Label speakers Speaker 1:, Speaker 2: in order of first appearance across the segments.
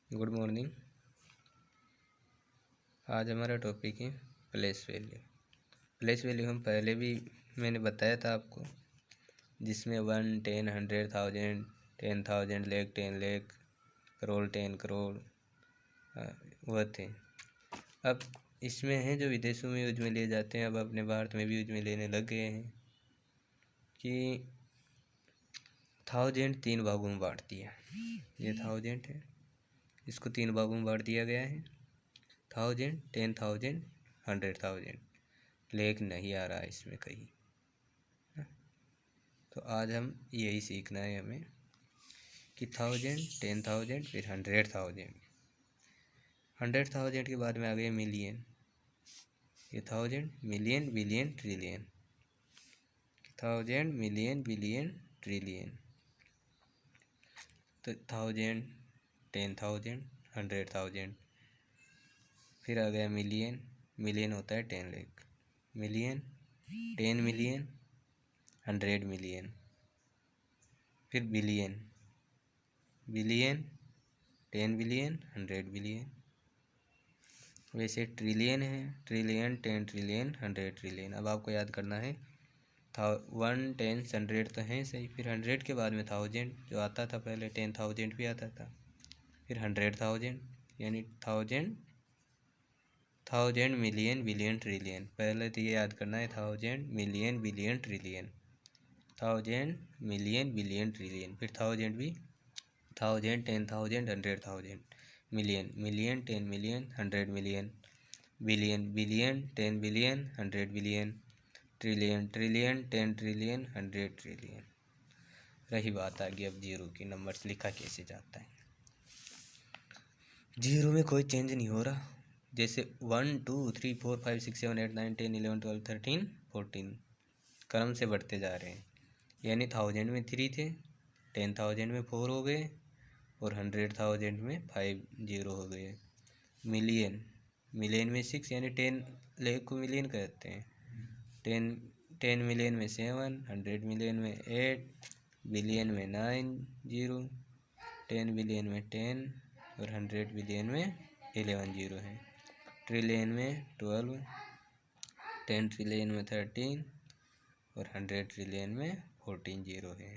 Speaker 1: Good morning. आज हमारा topic है प्लेस वैल्यू। प्लेस वैल्यू हम पहले भी मैंने बताया था आपको, जिसमें 1, 10, 100, 1000, 10,000, लाख, 10 लाख, करोड़, 10 करोड़ वह थे। अब इसमें हैं जो विदेशों में यूज में लिए जाते हैं, अब अपने भारत में भी यूज में लेने लग गए हैं कि 1000 3 भागों में बांट दिया। ये 1000 है, इसको 3 भागों में बांट दिया गया है। 1000, 10,000, 100,000। लेख नहीं आ रहा है इसमें कहीं। तो आज हम यही सीखना है हमें कि 1000, 10,000, फिर 100,000। 100,000 के बाद में आ गए मिलियन। ये 1000, million, billion, trillion. 1000, million, billion, trillion. तो 1000, 10,000, 100,000। फिर आ गया मिलियन। मिलियन होता है 10 लाख। Million, 10 million, 100 million. फिर बिलियन, बिलियन, 10 बिलियन, 100 बिलियन। वैसे ट्रिलियन है, ट्रिलियन, 10 ट्रिलियन, 100 ट्रिलियन। अब आपको याद करना है 1, 10, 100 तो हैं सही, फिर 100 के बाद में 1000 जो आता था, पहले 10,000 भी आता था, फिर 100,000, यानी 1000, 1000, मिलियन, बिलियन, ट्रिलियन। पहले तो ये याद करना है 1000, million, billion, trillion. 1000, million, billion, trillion. फिर 1000 भी 1000, 10,000, 100,000। Million, million, 10 million, 100 million. Billion, billion, 10 billion, 100 billion. Trillion, trillion, 10 trillion, 100 trillion. रही बात आगे अब जीरो की, नंबर लिखा कैसे जाता है। जीरो में कोई चेंज नहीं हो रहा। जैसे 1, 2, 3, 4, 5, 6, 7, 8, 9, 10, 11, 12, 13, 14 क्रम से बढ़ते जा रहे हैं। यानी 1000 में 3 थे, 10,000 में 4 हो गए, और 100,000 में 5 जीरो हो गए। मिलियन, मिलियन में 6, यानी 10 लाख को मिलियन कहते हैं। 10 मिलियन में 7, 100 मिलियन में 8, बिलियन में 9 जीरो, 10 बिलियन में 10, और 100 बिलियन में 11 जीरो है। ट्रिलियन में 12, 10 ट्रिलियन में 13, और 100 ट्रिलियन में 14 जीरो है।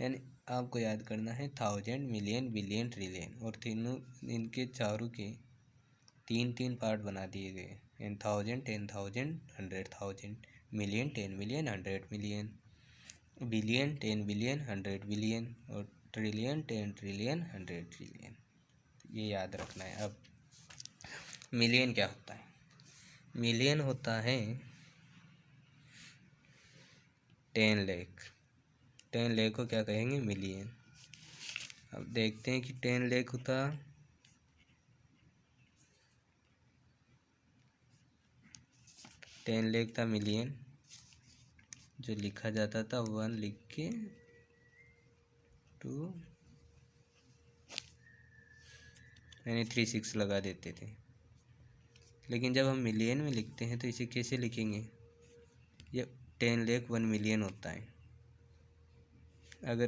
Speaker 1: यानी आपको याद करना है 1000, मिलियन, बिलियन, ट्रिलियन, और तीनों इनके चारों के 3 पार्ट बना दिए गए। 1000, 10,000, 100,000। Million, 10 million, 100 million. Billion, 10 billion, 100 billion. और ट्रिलियन, 10 ट्रिलियन, 100 ट्रिलियन। ये याद रखना है। अब मिलियन क्या होता है? मिलियन होता है 10 लाख। 10 लाख को क्या कहेंगे? मिलियन। अब देखते हैं कि 10 लाख होता 10 लाख था मिलियन, जो लिखा जाता था 1 लिख के 2 यानी 3 6 लगा देते थे। लेकिन जब हम मिलियन में लिखते हैं तो इसे कैसे लिखेंगे? ये 10 लाख 1 मिलियन होता है। अगर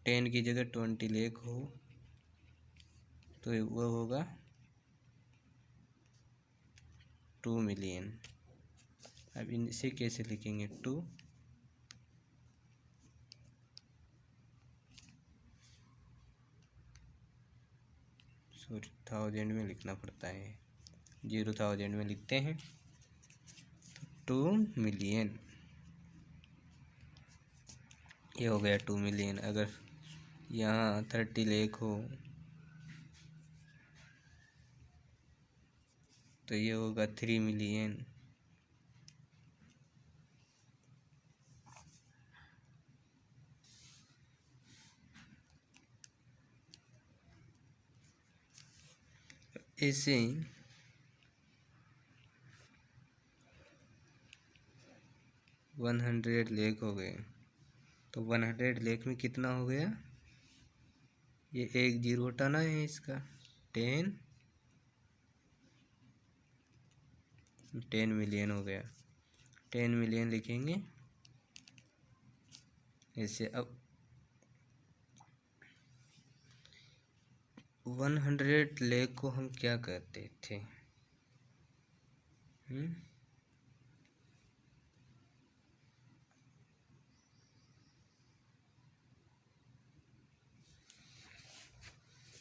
Speaker 1: 10 की जगह 20 लाख हो तो वह होगा 2 मिलियन। अब इनसे कैसे लिखेंगे? 2 सॉरी 1000 में लिखना पड़ता है, 0,000 में लिखते हैं 2 मिलियन। ये हो गया 2 मिलियन। अगर यहाँ 30 लाख हो तो ये होगा 3 मिलियन। ऐसे 100 लाख हो गए। तो 100 लाख में कितना हो गया? ये एक जीरो हटाना है इसका। 10 मिलियन हो गया। 10 मिलियन लिखेंगे ऐसे। अब 100 लाख को हम क्या कहते थे?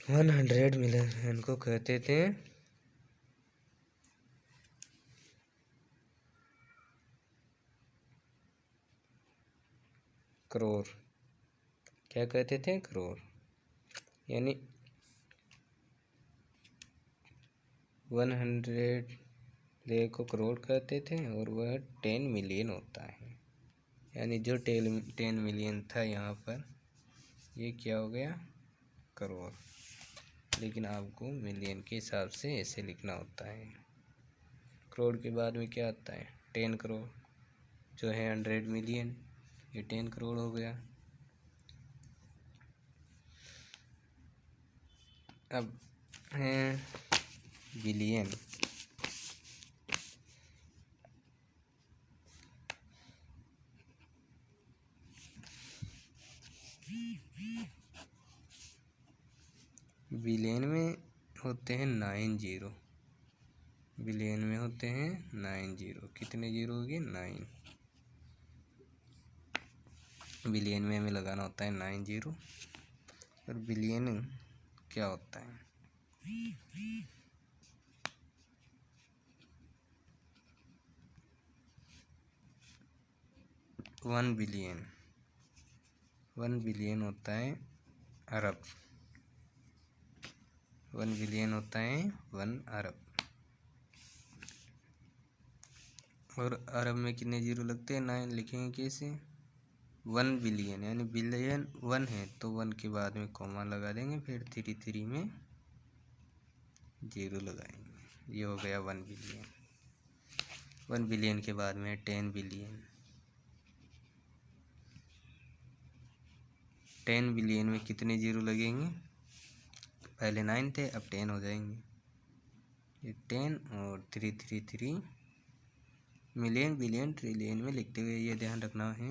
Speaker 1: 100 मिलियन को कहते थे करोड़। क्या कहते थे? करोड़। यानी 100 लाख को करोड़ कहते थे और वह 10 मिलियन होता है। यानी जो 10 मिलियन था यहाँ पर, ये क्या हो गया? करोड़। लेकिन आपको मिलियन के हिसाब से ऐसे लिखना होता है। करोड़ के बाद में क्या आता है? 10 करोड़, जो है 100 मिलियन, ये 10 करोड़ हो गया। अब है बिलियन। बिलियन में होते हैं 9 जीरो। बिलियन में होते हैं 9 जीरो। कितने जीरो हो गए? 9। बिलियन में हमें लगाना होता है 9 जीरो। और बिलियन क्या होता है? 1 बिलियन। 1 बिलियन होता है अरब। 1 बिलियन होता है 1 अरब। और अरब में कितने जीरो लगते हैं? 9। लिखेंगे कैसे? 1 बिलियन, यानी बिलियन 1 है तो 1 के बाद में कॉमा लगा देंगे, फिर 3 में जीरो लगाएंगे। ये हो गया 1 बिलियन। 1 बिलियन के बाद में 10 बिलियन। 10 बिलियन में कितने जीरो लगेंगे? पहले 9 थे, अब 10 हो जाएंगे। ये 10 और 3 मिलियन बिलियन ट्रिलियन में लिखते हुए ये ध्यान रखना है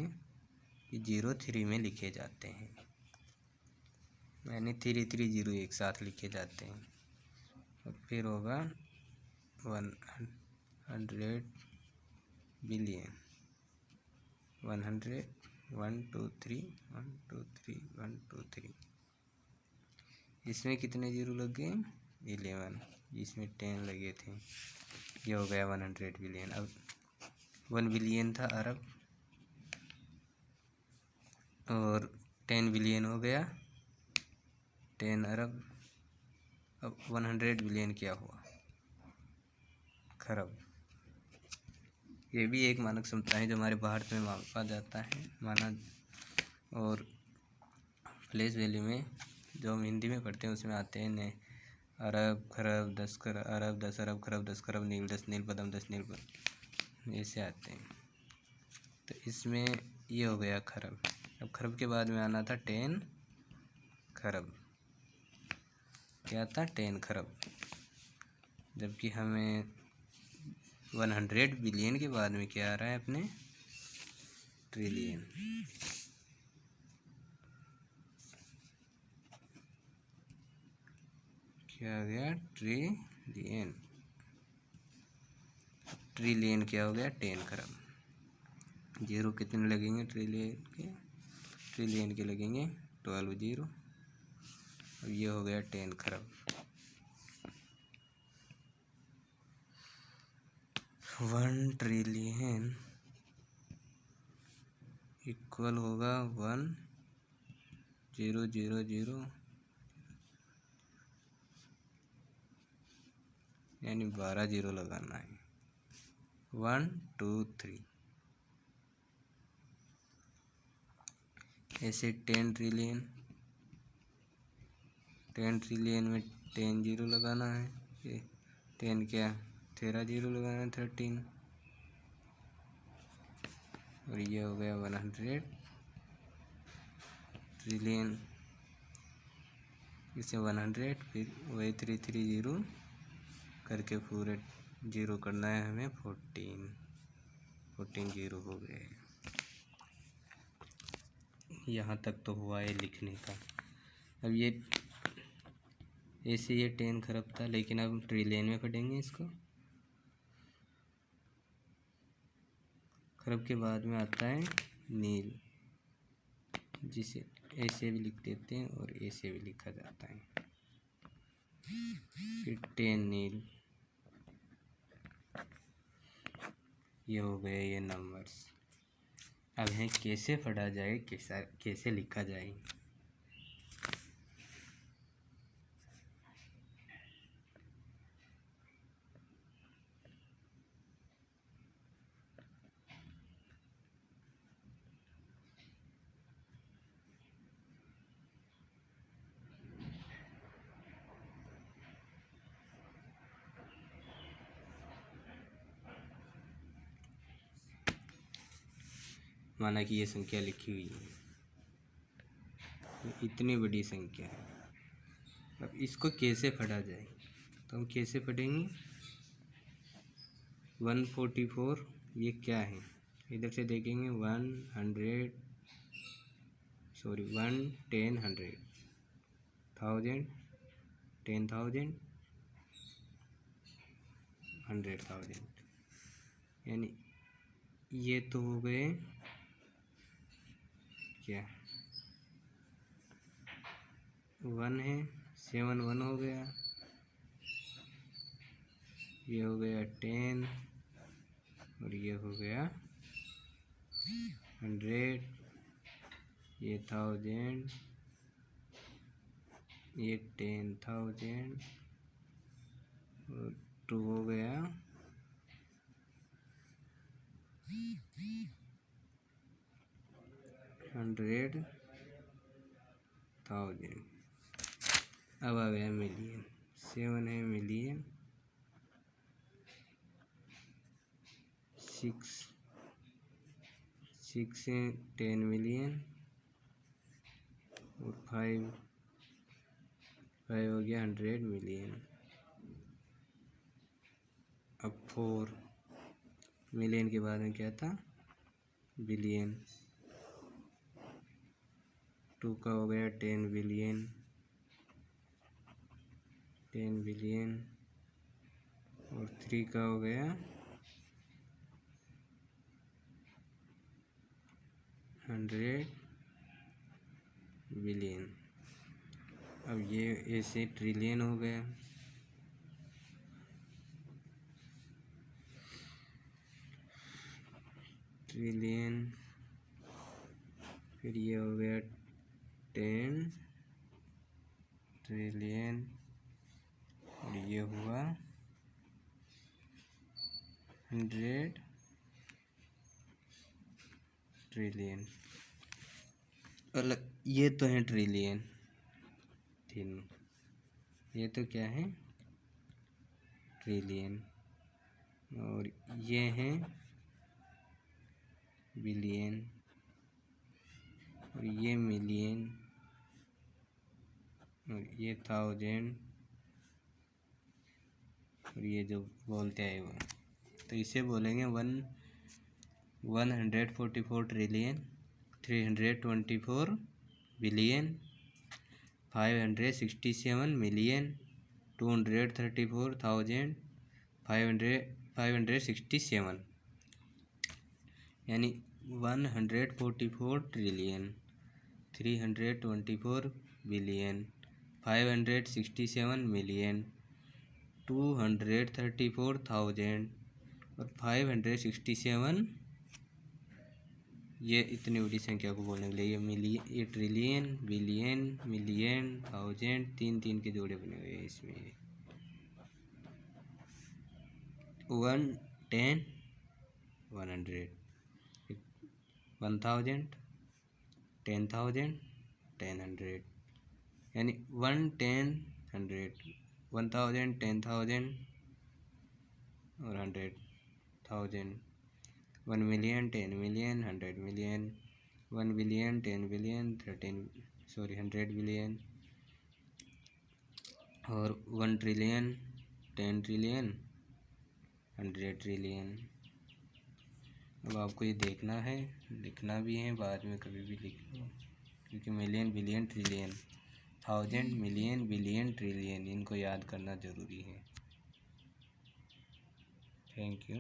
Speaker 1: कि 0 में लिखे जाते हैं, यानी 3 जीरो एक साथ लिखे जाते हैं। और फिर होगा 100 बिलियन। 100 1 2 3 1 2 3 1 2 3। इसमें कितने जीरो लग गए? 11। इसमें 10 लगे थे। ये हो गया 100 बिलियन। अब 1 बिलियन था अरब और 10 बिलियन हो गया 10 अरब। अब 100 बिलियन क्या हुआ? खरब। ये भी एक मानक क्षमता है जो हमारे भारत में मापा जाता है, माना। और प्लेस वैल्यू में जो हम हिंदी में पढ़ते हैं उसमें आते हैं अरब, खरब, 10 अरब, 10 अरब, खरब, 10 खरब, नील 10 नील पदम 10 नील पदम, ऐसे आते हैं। तो इसमें ये हो गया खरब। अब खरब के बाद में आना था 10 खरब। क्या था? 10 खरब। जबकि हमें 100 बिलियन के बाद में क्या आ रहा है अपने? ट्रिलियन। क्या आ गया? ट्रिलियन। ट्रिलियन क्या हो गया? 10 खरब। जीरो कितने लगेंगे ट्रिलियन के? ट्रिलियन के लगेंगे 12 जीरो। अब ये हो गया 10 खरब। 1 ट्रिलियन इक्वल होगा 1 0 0 0, यानी 12 जीरो लगाना है। 1 2 3। ऐसे 10 ट्रिलियन। 10 ट्रिलियन में 10 जीरो लगाना है। ये 10 क्या? 13 जीरो लगाना है, 13। और ये हो गया 100 ट्रिलियन। इसे 100 फिर वही 3 जीरो करके पूरे जीरो करना है हमें। 14 जीरो हो गए। यहाँ तक तो हुआ है लिखने का। अब ये ऐसे ये 10 खरब था, लेकिन अब ट्रिलियन में पढ़ेंगे इसको। खरब के बाद में आता है नील, जिसे ऐसे भी लिख देते हैं और ऐसे भी लिखा जाता है। फिर 10 नील, ये हो गए ये नंबर्स। अब है कैसे पढ़ा जाए, कैसे लिखा जाए। माना कि ये संख्या लिखी हुई है, इतनी बड़ी संख्या है। अब इसको कैसे पढ़ा जाए, तो हम कैसे पढ़ेंगे। 144 ये क्या है, इधर से देखेंगे 100 सॉरी 1 10 100 1000 10,000 100,000, यानी ये तो हो गए क्या 1 है, 7 1 हो गया, ये हो गया 10 और ये हो गया 100, ये 1000, ये 10,000 और 2 हो गया 100,000। अब आ गया मिलियन, 7 है मिलियन, 6 है 10 मिलियन और 5 हो गया 100 मिलियन। अब 4 मिलियन के बाद में क्या था, बिलियन। 2 का हो गया 10 बिलियन, 10 बिलियन और 3 का हो गया 100 बिलियन। अब ये ऐसे ट्रिलियन हो गया। ट्रिलियन, फिर ये हो गया 10 ट्रिलियन और ये हुआ 100 ट्रिलियन। और ये तो है ट्रिलियन तीनों, ये तो क्या है ट्रिलियन, और ये है बिलियन और ये मिलियन और ये 1000 और ये जो बोलते हैं वो, तो इसे बोलेंगे 144 ट्रिलियन, 324 बिलियन, 567 मिलियन, 234,567, यानी 144 ट्रिलियन, 324 बिलियन, 567 मिलियन, 234,000 और 567, ये इतनी बड़ी संख्या को बोलने के लिए ये मिलियन, ये ट्रिलियन, बिलियन, मिलियन, 1000, 3 के जोड़े बने हुए हैं इसमें। 1 10 100, 1000 10,000 1000, यानी 1 10 100, 1000 10,000 और 100,000, 1 million 10 million 100 million, 1 billion 10 billion 100 billion और 1 ट्रिलियन 10 ट्रिलियन 100 ट्रिलियन। अब आपको ये देखना है, लिखना भी है, बाद में कभी भी लिख लो, क्योंकि million billion trillion thousand, million, billion, trillion, इनको याद करना ज़रूरी है। Thank you.